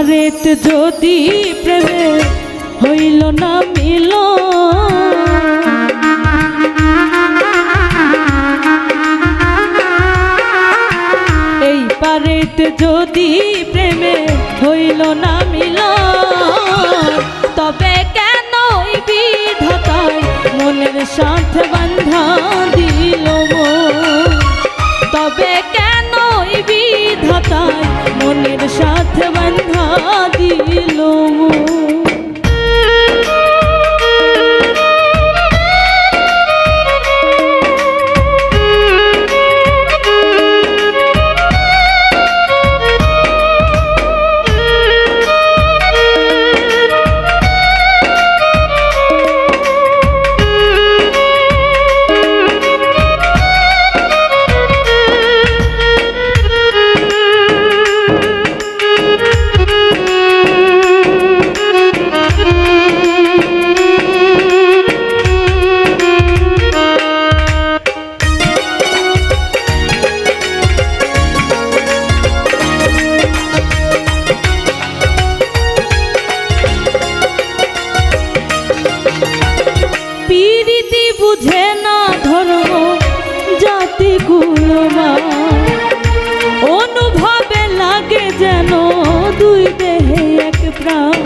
পারেত যদি প্রেমে হইল না মিল, এই পারেত যদি প্রেমে হইল না মিল, তবে কেন বিধাতায় মনের সাথে বান্ধা দিল, তবে কেন বিধাতায় মনের সাথে বান্ধা দিল। বুঝে না ধর্ম জাতি কুলমান, অনুভবে লাগে যেন দুই দেহে এক প্রাণ।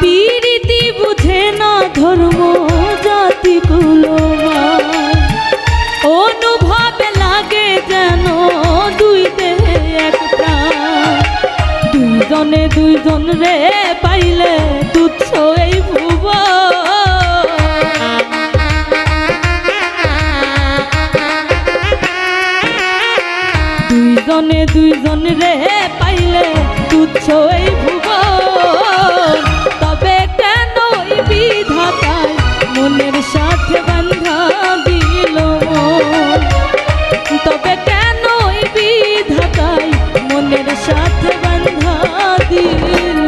প্রীতি বুঝে না ধর্ম জাতি কুলমান, অনুভবে লাগে যেন দুই দেহে এক প্রাণ। দুইজনে দুইজন রে পাইলে তুচ্ছ এই ভুবন, দুইজনে দুইজন রে পাইলে তুচ্ছ এই ভুবন, তবে কেন বিধাতায় মনের সাথে বান্ধা দিল, তবে কেন বিধাতায় মনের সাথে বান্ধা দিল।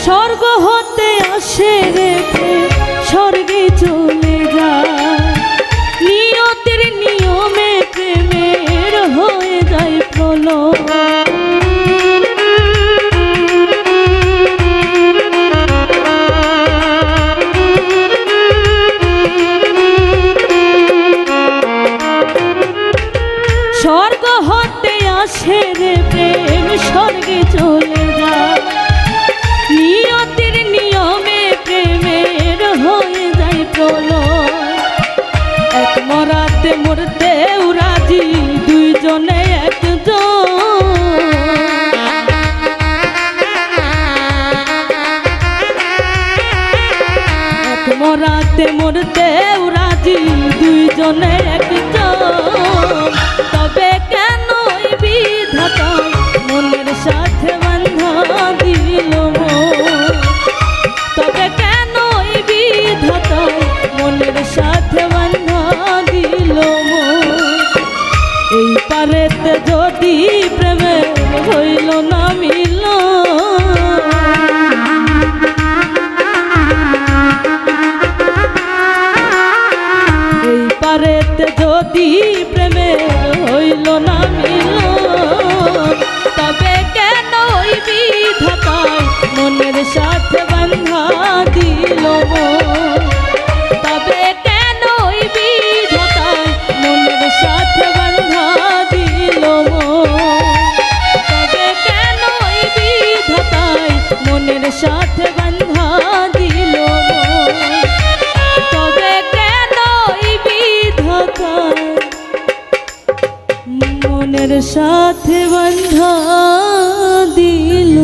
স্বর্গ হতে আসে রে স্বর্গে চলে যায়, নিয়তির নিয়মে প্রেমের হয়ে যায় প্রলয়। স্বর্গ হতে আসে রে প্রেম স্বর্গে চলে যায়, নিয়তির নিয়মে প্রেমের হয়ে যায় প্রলয়। এক মরাতে মরতে রাজি দুইজনে একজন, এক মরাতে মরতে রাজি দুইজনে একজন, তবে কেন বিধাতায় মনের সাথে বান্ধা দিল, তবে কেন বিধাতায় মনের সাথে বান্ধা দিল। এই পারেতে যদি প্রেমে হইল না মিল, যদি প্রেমের হইল না মিলন, তবে কেন ওই বিধাতায় মনের সাথে বান্ধা দিল মন? তবে কেন ওই বিধাতায় মনের সাথে বান্ধা দিল মন? তবে কেন ওই বিধাতায় মনের সাথে বান্ধা দিল মন? তবে কেন ওই বিধাতায় মনের সাথে বান্ধা দিল